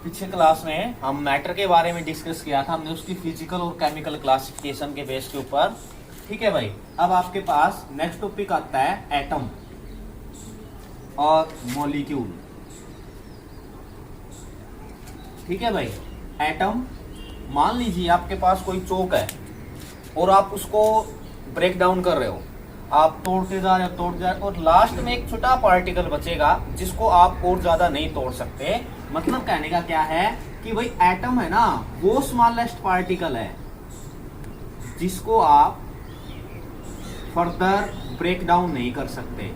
पिछले क्लास में हम मैटर के बारे में डिस्कस किया था, हमने उसकी फिजिकल और केमिकल क्लासिफिकेशन के बेस के ऊपर। ठीक है भाई, अब आपके पास नेक्स्ट टॉपिक आता है एटम और मॉलिक्यूल। ठीक है भाई, एटम, मान लीजिए आपके पास कोई चौक है और आप उसको ब्रेक डाउन कर रहे हो, आप तोड़ते जा रहे हो और लास्ट में एक छोटा पार्टिकल बचेगा जिसको आप और ज्यादा नहीं तोड़ सकते। मतलब कहने का क्या है कि भाई एटम है ना, वो स्मॉलेस्ट पार्टिकल है जिसको आप फर्दर ब्रेक डाउन नहीं कर सकते।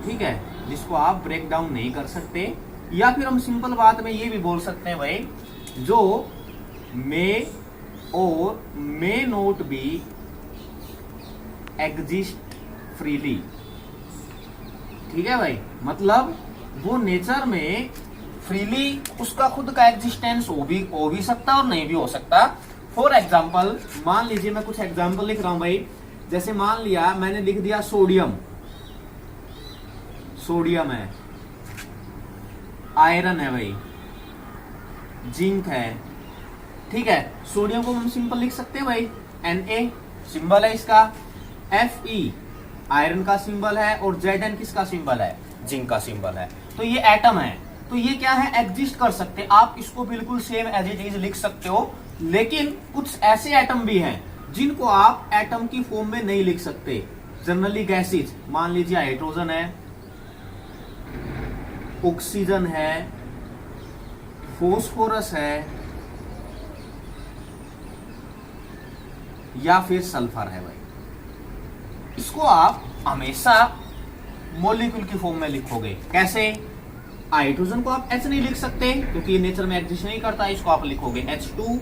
ठीक है, जिसको आप ब्रेक डाउन नहीं कर सकते, या फिर हम सिंपल बात में ये भी बोल सकते हैं भाई, जो मे और may not be exist freely. ठीक है भाई, मतलब वो नेचर में फ्रीली उसका खुद का एग्जिस्टेंस हो भी सकता और नहीं भी हो सकता। फॉर एग्जाम्पल, मान लीजिए मैं कुछ एग्जाम्पल लिख रहा हूं भाई, जैसे मान लिया मैंने लिख दिया सोडियम, सोडियम है, आयरन है भाई, जिंक है। ठीक है, सोडियम को हम सिंपल लिख सकते हैं भाई Na सिंबल है इसका, Fe आयरन का सिंबल है और Zn किसका सिंबल है, जिंक का सिंबल है। तो ये एटम है, तो ये क्या है, एग्जिस्ट कर सकते। आप इसको बिल्कुल सेम एज इट इज लिख सकते हो, लेकिन कुछ ऐसे एटम भी हैं जिनको आप एटम की फॉर्म में नहीं लिख सकते। जनरली गैसेज, मान लीजिए हाइड्रोजन है, ऑक्सीजन है, फॉस्फोरस है, या फिर सल्फर है भाई, इसको आप हमेशा मॉलिक्यूल की फॉर्म में लिखोगे। कैसे? हाइड्रोजन को आप H नहीं लिख सकते क्योंकि ये नेचर में एग्जिस्ट नहीं करता, इसको आप लिखोगे H2,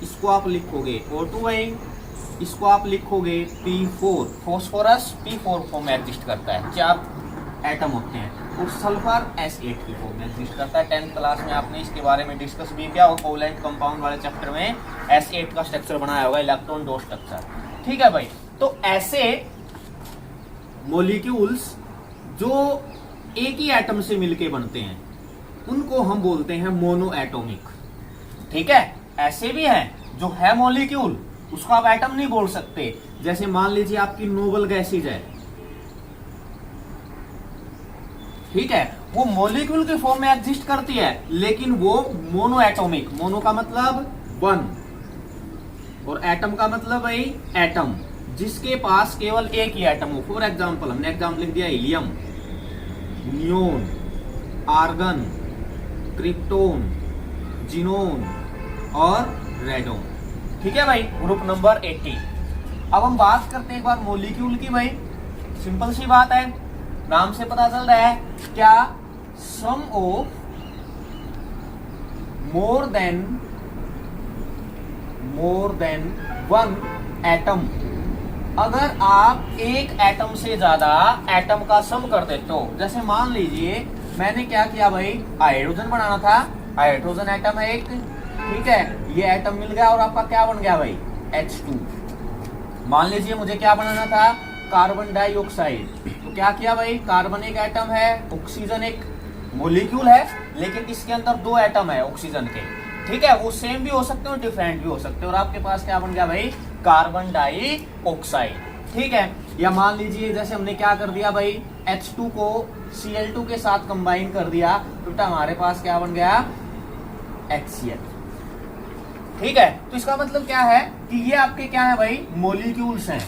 इसको आप लिखोगे O2 भाई, इसको आप लिखोगे P4, फॉस्फोरस P4 फॉर्म में एग्जिस्ट करता है, 4 एटम होते हैं, और सल्फर S8 की फॉर्म में एग्जिस्ट करता है। 10th क्लास में आपने इसके बारे में डिस्कस भी किया, और कोवलेंट कंपाउंड वाले चैप्टर में S8 का स्ट्रक्चर बनाया होगा, इलेक्ट्रॉन डो स्ट्रक्चर। ठीक है भाई, तो ऐसे मॉलिक्यूल्स जो एक ही एटम से मिलके बनते हैं उनको हम बोलते हैं मोनो एटॉमिक। ठीक है, ऐसे भी हैं जो है मॉलिक्यूल, उसको आप एटम नहीं बोल सकते। जैसे मान लीजिए आपकी नोबल गैसेज है, ठीक है, वो मॉलिक्यूल के फॉर्म में एग्जिस्ट करती है, लेकिन वो मोनो एटॉमिक, मोनो का मतलब 1 और एटम का मतलब भाई एटम, जिसके पास केवल एक ही एटम हो। फॉर एग्जाम्पल, हमने एग्जाम्पल लिख दिया helium, neon, argon, krypton, xenon और रेडोन। ठीक है भाई, ग्रुप नंबर 80। अब हम बात करते हैं एक बार मॉलिक्यूल की भाई। सिंपल सी बात है, नाम से पता चल रहा है क्या, सम ऑफ मोर देन 1 एटम। अगर आप एक एटम से ज्यादा एटम का सम कर देते हो, जैसे मान लीजिए मैंने क्या किया भाई, हाइड्रोजन बनाना था, हाइड्रोजन एटम है एक, ठीक है, ये एटम मिल गया और आपका क्या बन गया भाई, H2। मान लीजिए मुझे क्या बनाना था, कार्बन डाइऑक्साइड, तो क्या किया भाई, कार्बन एक एटम है, ऑक्सीजन एक मॉलिक्यूल है, लेकिन इसके अंदर 2 एटम है ऑक्सीजन के। ठीक है, वो सेम भी हो सकते हैं और डिफरेंट भी हो सकते हैं, और आपके पास क्या बन गया भाई, कार्बन डाइऑक्साइड। ठीक है, या मान लीजिए जैसे हमने क्या कर दिया भाई, H2 को Cl2 के साथ कंबाइन कर दिया, तो हमारे पास क्या बन गया, HCl। ठीक है, तो इसका मतलब क्या है कि ये आपके क्या है भाई, मॉलिक्यूल्स हैं।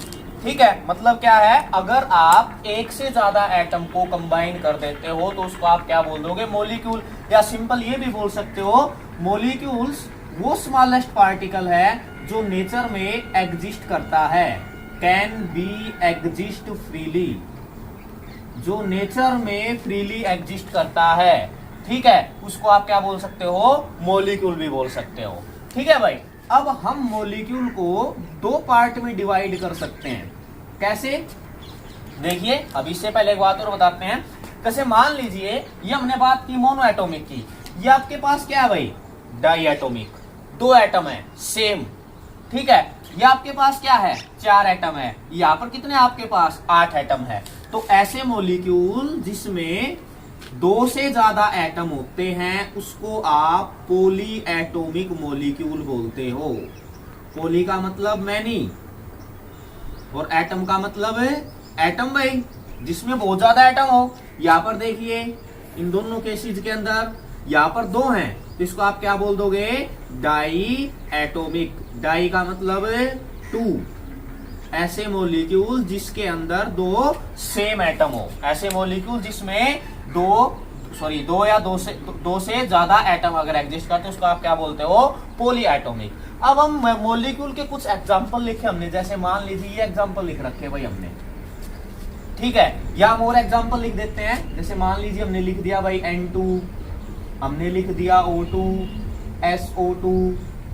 ठीक है, मतलब क्या है, अगर आप एक से ज्यादा एटम को कंबाइन कर देते हो तो उसको आप क्या बोल दोगे, मॉलिक्यूल। या सिंपल ये भी बोल सकते हो, मॉलिक्यूल्स वो स्मॉलेस्ट पार्टिकल है जो नेचर में एग्जिस्ट करता है, कैन बी एग्जिस्ट फ्रीली, जो नेचर में फ्रीली एग्जिस्ट करता है। ठीक है, उसको आप क्या बोल सकते हो, मॉलिक्यूल भी बोल सकते हो। ठीक है भाई, अब हम मॉलिक्यूल को 2 पार्ट में डिवाइड कर सकते हैं। कैसे? देखिए, अब इससे पहले एक बात और बताते हैं। कैसे? मान लीजिए ये हमने बात की मोनो एटॉमिक की, ये आपके पास क्या है भाई, डाई एटॉमिक, 2 एटम है सेम। ठीक है, ये आपके पास क्या है, 4 एटम है। यहाँ पर कितने आपके पास, 8 एटम है। तो ऐसे मॉलिक्यूल जिसमें दो से ज्यादा एटम होते हैं उसको आप पॉली एटॉमिक मॉलिक्यूल बोलते हो। पॉली का मतलब मैनी और एटम का मतलब है एटम भाई, जिसमें बहुत ज्यादा एटम हो। यहां पर देखिए इन दोनों केसेस के अंदर यहां पर दो हैं, तो इसको आप क्या बोल दोगे, डाई एटॉमिक। डाई का मतलब है टू, ऐसे मॉलिक्यूल जिसके अंदर दो सेम एटम हो, ऐसे मॉलिक्यूल जिसमें दो या दो से ज्यादा एटम अगर एग्जिस्ट करते हैं उसको आप क्या बोलते हो, पॉली एटॉमिक। अब हम मॉलिक्यूल के कुछ एग्जांपल लिखे हमने, जैसे मान लीजिए ये एग्जांपल लिख रखे भाई हमने, ठीक है, या हम और एग्जांपल लिख देते हैं। जैसे मान लीजिए हमने लिख दिया भाई N2, हमने लिख दिया O2, SO2,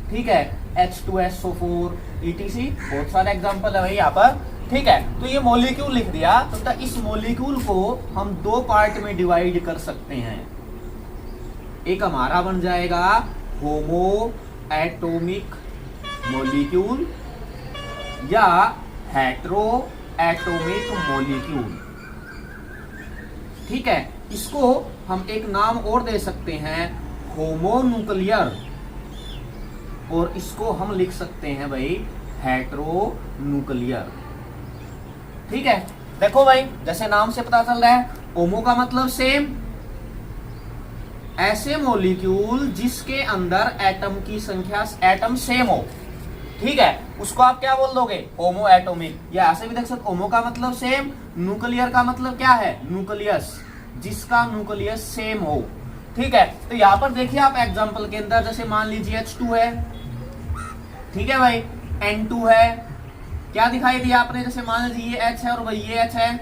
ठीक है, H2SO4 etc। बहुत सारे एग्जांपल है भाई यहाँ पर, ठीक है। तो ये मॉलिक्यूल लिख दिया, तो इस मॉलिक्यूल को हम दो पार्ट में डिवाइड कर सकते हैं। एक हमारा बन जाएगा होमो एटॉमिक मॉलिक्यूल या हेटेरो एटॉमिक मॉलिक्यूल, ठीक है। इसको हम एक नाम और दे सकते हैं होमोन्यूक्लियर, और इसको हम लिख सकते हैं भाई हेटेरोन्यूक्लियर, ठीक है। देखो भाई जैसे नाम से पता चल रहा है, होमो का मतलब सेम, ऐसे मॉलिक्यूल जिसके अंदर एटम की संख्या एटम सेम हो, ठीक है, उसको आप क्या बोल दोगे, होमो एटॉमिक। या ऐसे भी देख सकते, होमो का मतलब सेम, न्यूक्लियर का मतलब क्या है, न्यूक्लियस, जिसका न्यूक्लियस सेम हो, ठीक है। तो यहां पर देखिए आप एग्जांपल के अंदर, जैसे मान लीजिए H2 है, ठीक है भाई, N2 है, क्या दिखाई दिया आपने, जैसे मान लीजिए ये H है और भाई ये H है।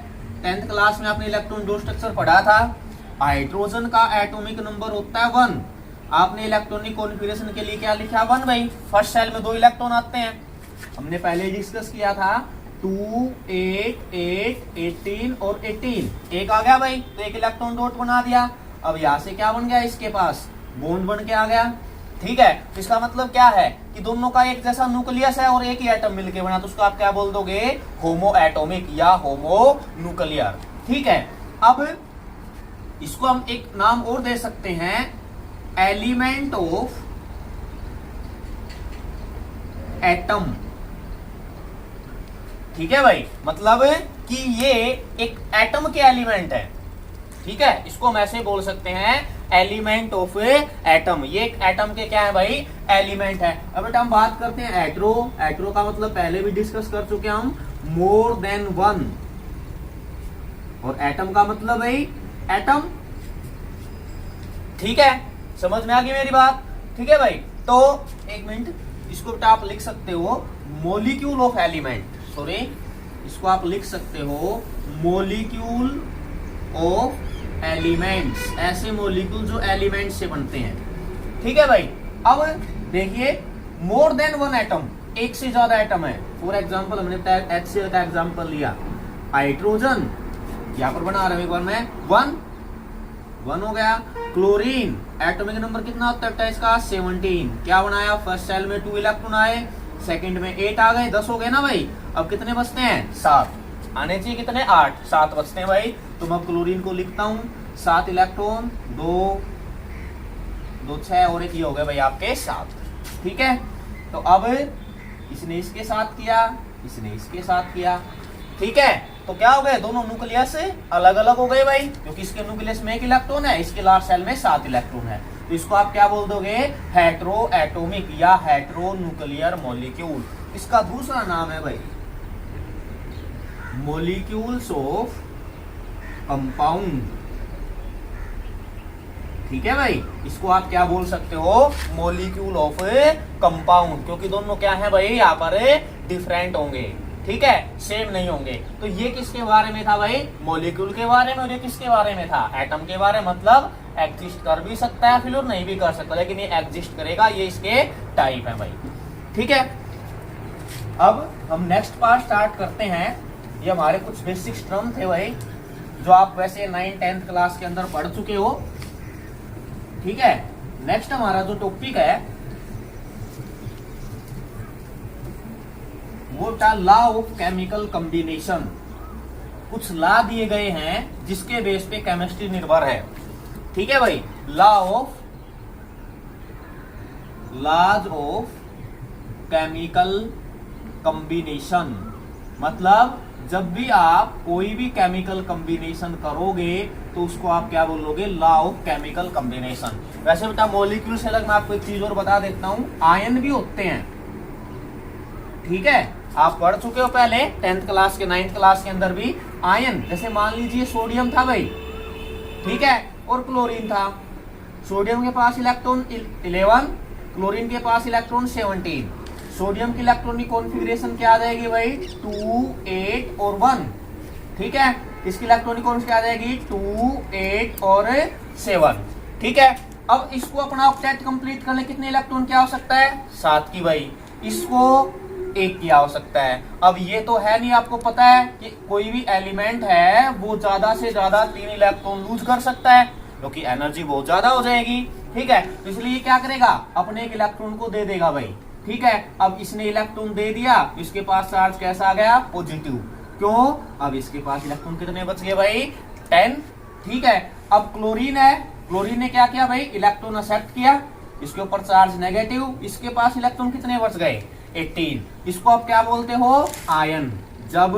10th क्लास में आपने इलेक्ट्रॉन डोट स्ट्रक्चर पढ़ा था, हाइड्रोजन का एटॉमिक नंबर होता है 1। आपने इलेक्ट्रॉनिक कॉन्फ़िगरेशन के लिए क्या लिखा, 1 भाई। फर्स्ट सेल में 2 इलेक्ट्रॉन आते हैं, हमने पहले डिस्कस किया था 2, 8, 8, 18 और 18, एक आ गया भाई, तो एक इलेक्ट्रॉन डॉट बना दिया। अब यहां से क्या बन गया, इसके पास बॉन्ड बन के आ गया, ठीक है। तो इसका मतलब क्या है कि दोनों का एक जैसा न्यूक्लियस है और एक ही एटम मिलके बना, तो उसको आप क्या बोल दोगे, होमो एटॉमिक या होमो न्यूक्लियर, ठीक है। अब इसको हम एक नाम और दे सकते हैं, एलिमेंट ऑफ एटम, ठीक है भाई, मतलब कि ये एक एटम के एलिमेंट है, ठीक है। इसको हम ऐसे बोल सकते हैं एलिमेंट ऑफ एटम, ये एक एटम के क्या है भाई, एलिमेंट है। अब बेटा हम बात करते हैं एट्रो। एट्रो का मतलब पहले भी डिस्कस कर चुके हैं हम, मोर देन 1, और एटम का मतलब भाई एटम, ठीक है, समझ में आ गई मेरी बात, ठीक है भाई। तो एक मिनट, इसको बेटा आप लिख सकते हो मॉलिक्यूल ऑफ एलिमेंट, सॉरी, इसको आप लिख सकते हो मॉलिक्यूल ऑफ एलिमेंट्स, ऐसे मॉलिक्यूल जो एलिमेंट से बनते हैं, ठीक है भाई। अब देखिए मोर देन 1 एटम, एक से ज्यादा एटम है। फॉर एग्जांपल हमने HCl का एग्जांपल लिया, हाइड्रोजन यहां पर बना रहा हूं एक बार मैं, 1 हो गया। क्लोरीन एटॉमिक नंबर कितना होता है इसका, 17, क्या बनाया, फर्स्ट सेल में 2 इलेक्ट्रॉन आए, सेकंड में 8 आ गए, 10 हो गए ना भाई। अब कितने बचते हैं, 7 आने चाहिए, कितने, 8, 7 बचते हैं भाई। तो मैं क्लोरीन को लिखता हूं 7 इलेक्ट्रॉन, 2 6 और एक ये हो गए भाई आपके 7, ठीक है। तो अब इसने इसके साथ किया, इसने इसके साथ किया, ठीक है। तो क्या हो गए, दोनों न्यूक्लियस अलग अलग हो गए भाई, क्योंकि इसके न्यूक्लियस में 1 इलेक्ट्रॉन है, इसके लास्ट सेल में 7 इलेक्ट्रॉन है। तो इसको आप क्या बोल दोगे, हेटेरो एटॉमिक या हेटेरो न्यूक्लियर मॉलिक्यूल। इसका दूसरा नाम है भाई मॉलिक्यूल्स ऑफ कंपाउंड, ठीक है भाई। इसको आप क्या बोल सकते हो, मॉलिक्यूल ऑफ कंपाउंड, क्योंकि दोनों क्या है भाई, यहाँ पर डिफरेंट होंगे, ठीक है, सेम नहीं होंगे। तो ये किसके बारे में था भाई, मॉलिक्यूल के बारे में, और ये किसके बारे में था, एटम के बारे में। मतलब एग्जिस्ट कर भी सकता है फिर और नहीं भी कर सकता, लेकिन ये एग्जिस्ट करेगा, ये इसके टाइप है भाई, ठीक है। अब हम नेक्स्ट पार्ट स्टार्ट करते हैं। ये हमारे कुछ बेसिक टर्म थे भाई, जो आप वैसे 9th 10th क्लास के अंदर पढ़ चुके हो, ठीक है। नेक्स्ट हमारा जो टॉपिक है वो था लॉ ऑफ केमिकल कॉम्बिनेशन, कुछ लॉ दिए गए हैं जिसके बेस पे केमिस्ट्री निर्भर है। ठीक है भाई, लॉज ऑफ केमिकल कॉम्बिनेशन, मतलब जब भी आप कोई भी केमिकल कॉम्बिनेशन करोगे तो उसको आप क्या बोलोगे, लॉ ऑफ केमिकल कॉम्बिनेशन। वैसे बेटा मॉलिक्यूल से अलग मैं आपको एक चीज और बता देता हूं, आयन भी होते हैं। ठीक है, आप पढ़ चुके हो पहले 10th क्लास के 9th क्लास के अंदर भी आयन, जैसे मान लीजिए सोडियम था भाई, ठीक है, और क्लोरीन था। सोडियम के पास इलेक्ट्रॉन 11, क्लोरीन के पास इलेक्ट्रॉन 17। सोडियम की इलेक्ट्रॉनिक कॉन्फ़िगरेशन क्या आ जाएगी भाई, 2, 8 और 1। ठीक है, इसकी इलेक्ट्रॉनिक कॉन्फ़िगरेशन क्या आ जाएगी, 2, 8 और 7। ठीक है, अब इसको अपना ऑक्टेट कंप्लीट करने कितने इलेक्ट्रॉन की आवश्यकता है, 7 की भाई। इसको 1 की आवश्यकता है। अब ये तो है नहीं, आपको पता है कि कोई भी एलिमेंट है वो ज्यादा से ज्यादा 3 इलेक्ट्रॉन लूज कर सकता है, क्योंकि तो एनर्जी बहुत ज्यादा हो जाएगी। ठीक है, तो इसलिए क्या करेगा, अपने एक इलेक्ट्रॉन को दे देगा भाई। ठीक है, अब इसने इलेक्ट्रॉन दे दिया, इसके पास चार्ज कैसा आ गया, पॉजिटिव। क्यों, अब इसके पास इलेक्ट्रॉन कितने बच गए भाई, 10। ठीक है, अब क्लोरीन है, क्लोरीन ने क्या किया भाई, इलेक्ट्रॉन एक्सेप्ट किया, इसके ऊपर चार्ज नेगेटिव, इसके पास इलेक्ट्रॉन कितने बच गए, 18। इसको आप क्या बोलते हो, आयन। जब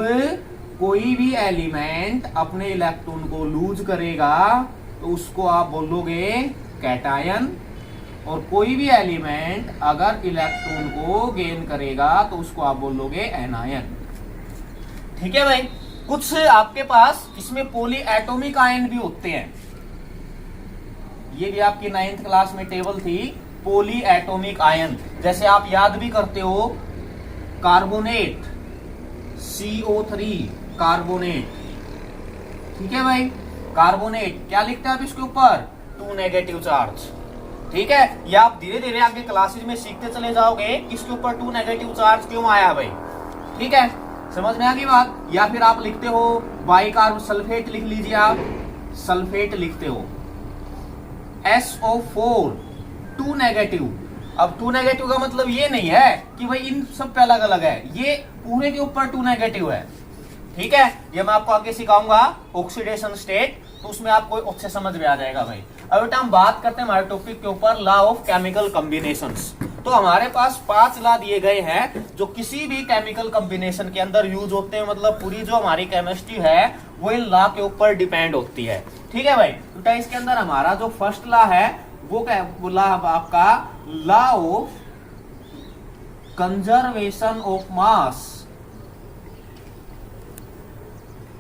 कोई भी एलिमेंट अपने इलेक्ट्रॉन को लूज करेगा तो उसको आप बोलोगे कैटायन, और कोई भी एलिमेंट अगर इलेक्ट्रॉन को गेन करेगा तो उसको आप बोलोगे एनायन। ठीक है भाई, कुछ आपके पास इसमें पॉली एटॉमिक आयन भी होते हैं। ये भी आपकी 9th क्लास में टेबल थी, पॉली एटॉमिक आयन। जैसे आप याद भी करते हो, कार्बोनेट, CO3 कार्बोनेट। ठीक है भाई, कार्बोनेट क्या लिखते हैं आप इसके ऊपर, 2 नेगेटिव चार्ज। ठीक है, या आप धीरे धीरे आगे क्लासेज में सीखते चले जाओगे इसके ऊपर 2 नेगेटिव चार्ज क्यों आया भाई। ठीक है, समझ में आ गई बात। या फिर आप लिखते हो बाइकार्ब सल्फेट, लिख लीजिए आप, सल्फेट लिखते हो, SO4 2 नेगेटिव। अब 2 नेगेटिव का मतलब ये नहीं है कि भाई इन सब पे अलग अलग है, ये पूरे के ऊपर 2 नेगेटिव है। ठीक है, ये मैं आपको आगे सिखाऊंगा ऑक्सीडेशन स्टेट, तो उसमें आपको अच्छे समझ में आ जाएगा भाई। अब बेटा हम बात करते हैं हमारे टॉपिक के ऊपर, लॉ ऑफ केमिकल कॉम्बिनेशंस। तो हमारे पास 5 लॉ दिए गए हैं जो किसी भी केमिकल कॉम्बिनेशन के अंदर यूज होते हैं, मतलब पूरी जो हमारी केमिस्ट्री है वो इन लॉ के ऊपर डिपेंड होती है। ठीक है भाई, बेटा इसके अंदर हमारा जो फर्स्ट लॉ है वो क्या बोला आपका, लॉ ऑफ कंजर्वेशन ऑफ मास।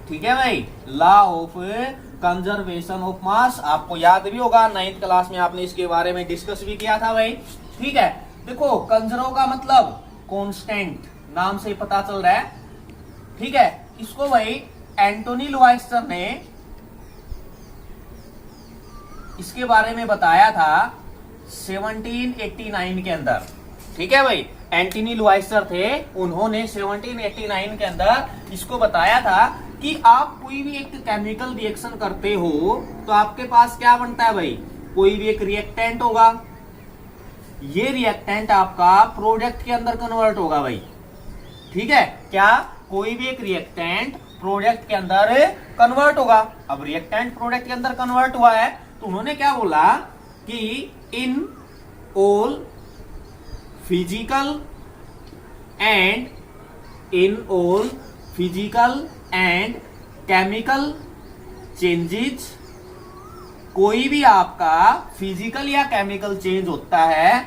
ठीक है भाई, लॉ ऑफ कंजर्वेशन ऑफ मास, आपको याद भी होगा 9th क्लास में आपने इसके बारे में डिस्कस भी किया था भाई। ठीक है, देखो कंजर्व का मतलब कांस्टेंट, नाम से पता चल रहा है। ठीक है, इसको भाई एंटोनी लुवाइस्टर ने इसके बारे में बताया था 1789 के अंदर। ठीक है भाई, एंटोनी लुवाइस्टर थे, उन्होंने 1789 के अंदर इसको बताया था कि आप कोई भी एक केमिकल रिएक्शन करते हो तो आपके पास क्या बनता है भाई, कोई भी एक रिएक्टेंट होगा, ये रिएक्टेंट आपका प्रोडक्ट के अंदर कन्वर्ट होगा भाई। ठीक है, क्या कोई भी एक रिएक्टेंट प्रोडक्ट के अंदर कन्वर्ट होगा। अब रिएक्टेंट प्रोडक्ट के अंदर कन्वर्ट हुआ है तो उन्होंने क्या बोला कि in all physical and chemical changes, कोई भी आपका फिजिकल या केमिकल चेंज होता है,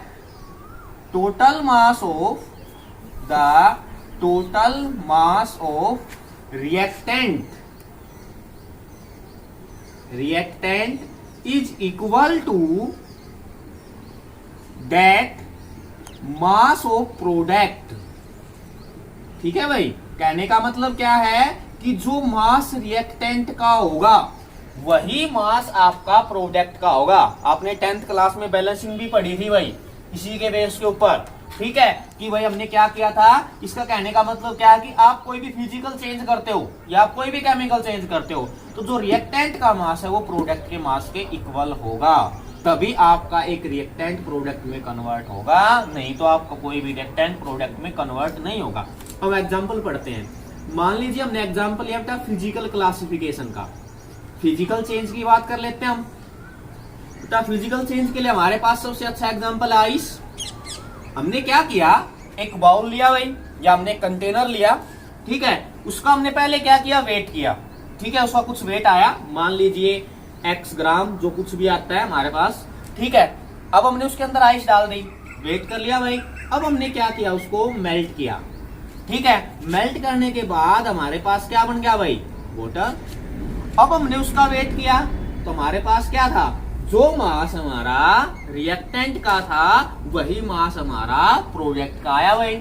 total mass of reactant is equal to that mass of product. ठीक है भाई, कहने का मतलब क्या है कि जो मास रिएक्टेंट का होगा वही मास आपका प्रोडक्ट का होगा। आपने 10th क्लास में बैलेंसिंग भी पढ़ी थी भाई इसी के बेस के ऊपर। ठीक है, कि भाई हमने क्या किया था, इसका कहने का मतलब क्या है कि आप कोई भी फिजिकल चेंज करते हो या आप कोई भी केमिकल चेंज करते हो तो जो रिएक्टेंट का मास है वो प्रोडक्ट के मास के इक्वल होगा, तभी आपका एक रिएक्टेंट प्रोडक्ट में कन्वर्ट होगा, नहीं तो आपका कोई भी रिएक्टेंट प्रोडक्ट में कन्वर्ट नहीं होगा। अब एग्जांपल पढ़ते हैं। मान लीजिए हमने एग्जांपल लिया था फिजिकल क्लासिफिकेशन का, फिजिकल चेंज की बात कर लेते हैं हम। तो फिजिकल चेंज के लिए हमारे पास सबसे अच्छा एग्जांपल है आइस। हमने क्या किया, एक बाउल लिया भाई, या हमने कंटेनर लिया, ठीक है, उसका हमने पहले क्या किया, वेट किया, ठीक है, उसका कुछ वेट आया, मान लीजिए x ग्राम, जो कुछ भी आता है हमारे पास, ठीक है। अब हमने उसके अंदर आइस डाल दी, वेट कर लिया भाई। अब हमने क्या किया, उसको मेल्ट किया, ठीक है। मेल्ट करने के बाद हमारे पास क्या बन गया भाई, वाटर। अब हमने उसका वेट किया, तो हमारे पास क्या था, जो मास हमारा रिएक्टेंट का था वही मास हमारा प्रोडक्ट का आया भाई,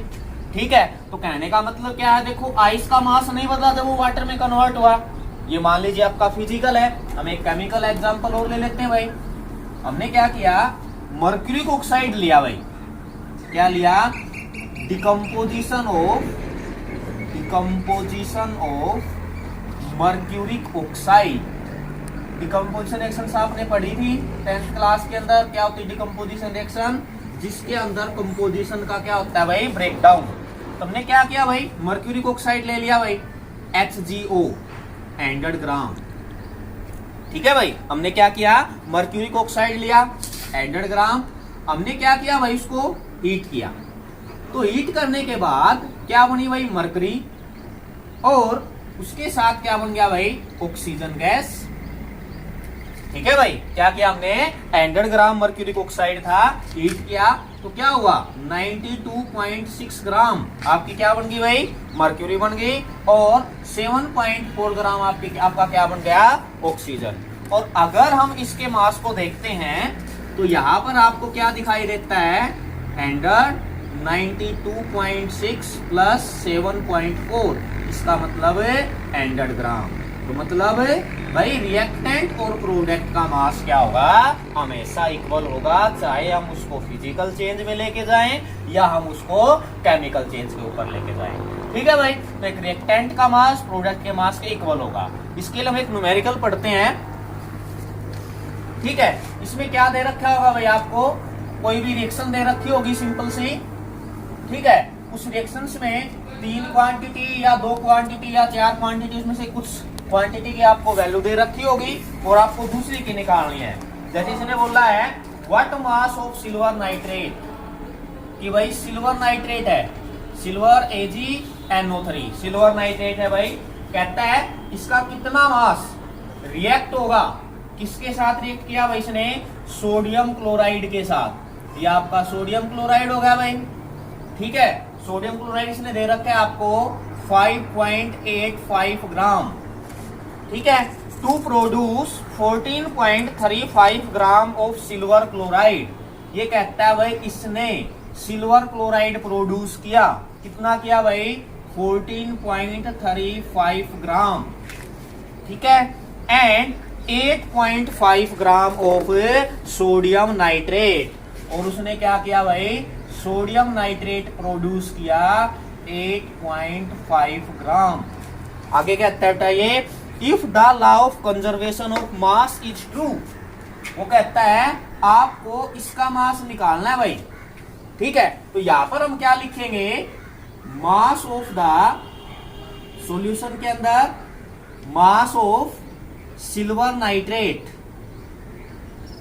ठीक है। तो कहने का मतलब क्या है, देखो आइस का मास नहीं बदला जब वो वाटर में कन्वर्ट हुआ। ये मान लीजिए आपका फिजिकल है, हम एक केमिकल एग्जांपल और ले लेते हैं भाई। हमने क्या किया, मर्क्यूरिक ऑक्साइड लिया भाई, क्या लिया, decomposition of mercuric oxide. Decomposition reaction आपने पढ़ी थी 10th क्लास के अंदर, क्या होती है डिकम्पोजिशन रिएक्शन, जिसके अंदर कंपोजिशन का क्या होता है भाई, ब्रेकडाउन। तो हमने क्या किया भाई, मर्क्यूरिक ऑक्साइड ले लिया भाई, HgO 100 ग्राम, ठीक है भाई। हमने क्या किया, मर्क्यूरिक ऑक्साइड लिया 100 ग्राम, हमने क्या किया भाई, उसको हीट किया। तो हीट करने के बाद क्या बनी भाई, मरकरी, और उसके साथ क्या बन गया भाई, ऑक्सीजन गैस, ठीक है भाई। क्या किया हमने, 100 ग्राम मर्क्यूरिक ऑक्साइड था, हीट किया, तो क्या हुआ, 92.6 ग्राम आपकी क्या बन गई भाई, मर्क्यूरी बन गई, और 7.4 ग्राम आपका क्या बन गया, ऑक्सीजन। और अगर हम इसके मास को देखते हैं तो यहाँ पर आपको क्या दिखाई देता है, 100 92.6 प्लस 7.4, इसका मतलब है 100 ग्राम। तो मतलब भाई रिएक्टेंट और प्रोडक्ट का मास क्या होगा, हमेशा इक्वल होगा, चाहे हम उसको फिजिकल चेंज में लेके जाएं या हम उसको केमिकल चेंज के ऊपर लेके जाएं, ठीक है भाई। तो एक रिएक्टेंट का मास प्रोडक्ट के मास के इक्वल होगा। इसके लिए हम एक न्यूमेरिकल पढ़ते हैं, ठीक है। इसमें क्या दे रखा होगा भाई, आपको कोई भी रिएक्शन दे रखी होगी सिंपल सी, ठीक है। उस रिएक्शन में 3 क्वांटिटी या 2 क्वांटिटी या 4 क्वांटिटी, उसमें से कुछ क्वांटिटी की आपको वैल्यू दे रखी होगी और आपको दूसरी की निकालनी है। जैसे इसने बोला है what mass of silver nitrate, कि भाई सिल्वर नाइट्रेट है, सिल्वर AgNO3 सिल्वर नाइट्रेट है भाई। कहता है इसका कितना मास रिएक्ट होगा, किसके साथ रिएक्ट किया भाई इसने, सोडियम क्लोराइड के साथ। ये आपका सोडियम क्लोराइड हो गया भाई, ठीक है। सोडियम क्लोराइड इसने दे रखा है आपको 5.85 ग्राम, ठीक है, to produce 14.35 gram of silver chloride. ये कहता है भाई इसने सिल्वर क्लोराइड प्रोड्यूस किया, कितना किया भाई, 14.35 ग्राम, ठीक है, and 8.5 gram of sodium nitrate. और उसने क्या किया भाई, सोडियम नाइट्रेट प्रोड्यूस किया 8.5 ग्राम। आगे कहता है ये, if the law of conservation of mass is true, वो कहता है आपको इसका मास निकालना है भाई, ठीक है। तो यहां पर हम क्या लिखेंगे, मास ऑफ द सॉल्यूशन के अंदर मास ऑफ सिल्वर नाइट्रेट,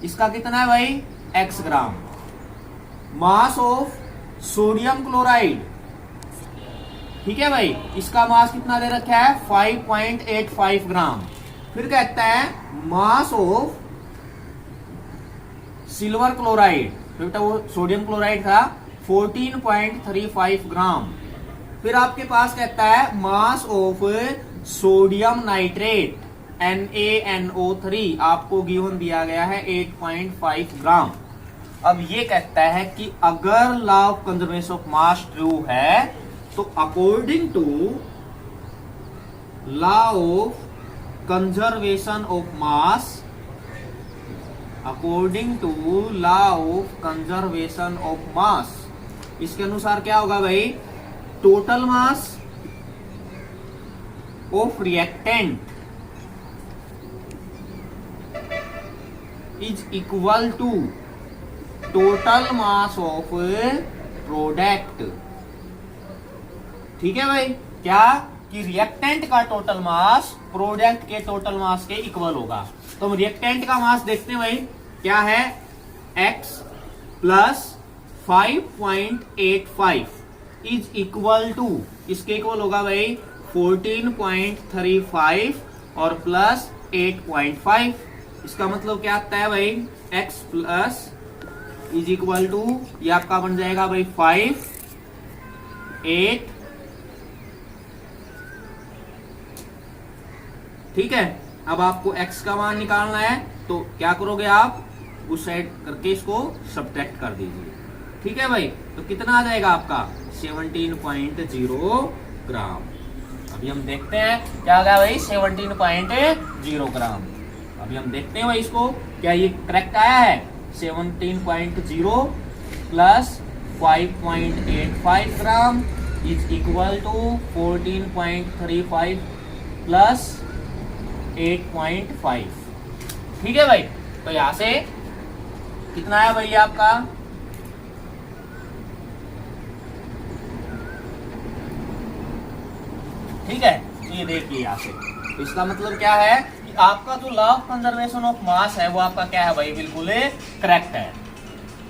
इसका कितना है भाई, x gram. Mass of sodium chloride, ठीक है भाई, इसका मास कितना दे रखा है, 5.85 ग्राम। फिर कहता है मास ऑफ सिल्वर क्लोराइड, बेटा वो सोडियम क्लोराइड था, 14.35 ग्राम। फिर आपके पास कहता है mass of sodium nitrate NaNO3, आपको गिवन दिया गया है 8.5 ग्राम। अब ये कहता है कि अगर law of conservation of mass true है तो according to law of conservation of mass, according to law of conservation of mass, इसके अनुसार क्या होगा भाई, total mass of reactant is equal to total mass of product, ठीक है भाई। क्या कि रिएक्टेंट का टोटल मास प्रोडक्ट के टोटल मास के इक्वल होगा। तो हम रिएक्टेंट का मास देखते हैं भाई, क्या है, x plus 5.85 is equal to, इसके इक्वल होगा भाई 14.35 और प्लस 8.5। इसका मतलब क्या आता है भाई, x plus is equal to, ये आपका बन जाएगा भाई 5, 8, ठीक है। अब आपको x का मान निकालना है, तो क्या करोगे आप, उस साइड करके इसको सब्ट्रैक्ट कर दीजिए, ठीक है भाई। तो कितना आ जाएगा आपका 17.0 ग्राम। अभी हम देखते हैं क्या आ गया भाई, 17.0 ग्राम। अभी हम देखते हैं भाई इसको, क्या ये करेक्ट आया है, 17.0 plus 5.85 gram is equal to 14.35 plus 8.5, ठीक है भाई। तो यहां से कितना आया भाई आपका, ठीक है। तो ये देखिए यहां से, तो इसका मतलब क्या है कि आपका जो लॉ ऑफ कंजर्वेशन ऑफ मास है वो आपका क्या है भाई, बिल्कुल करेक्ट है,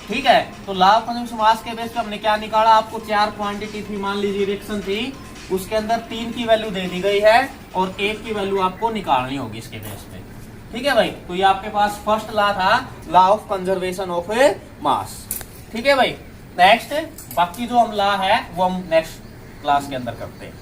ठीक है। तो लॉ ऑफ कंजर्वेशन ऑफ मास के बेस पे हमने क्या निकाला, आपको 4 क्वांटिटी थी, मान लीजिए रिएक्शन थी, उसके अंदर 3 की वैल्यू दे दी गई है और 1 की वैल्यू आपको निकालनी होगी इसके बेस पे, ठीक है भाई। तो ये आपके पास फर्स्ट लॉ था, लॉ ऑफ कंजर्वेशन ऑफ मास, ठीक है भाई। नेक्स्ट बाकी जो हम लॉ है वो हम नेक्स्ट क्लास के अंदर करते हैं।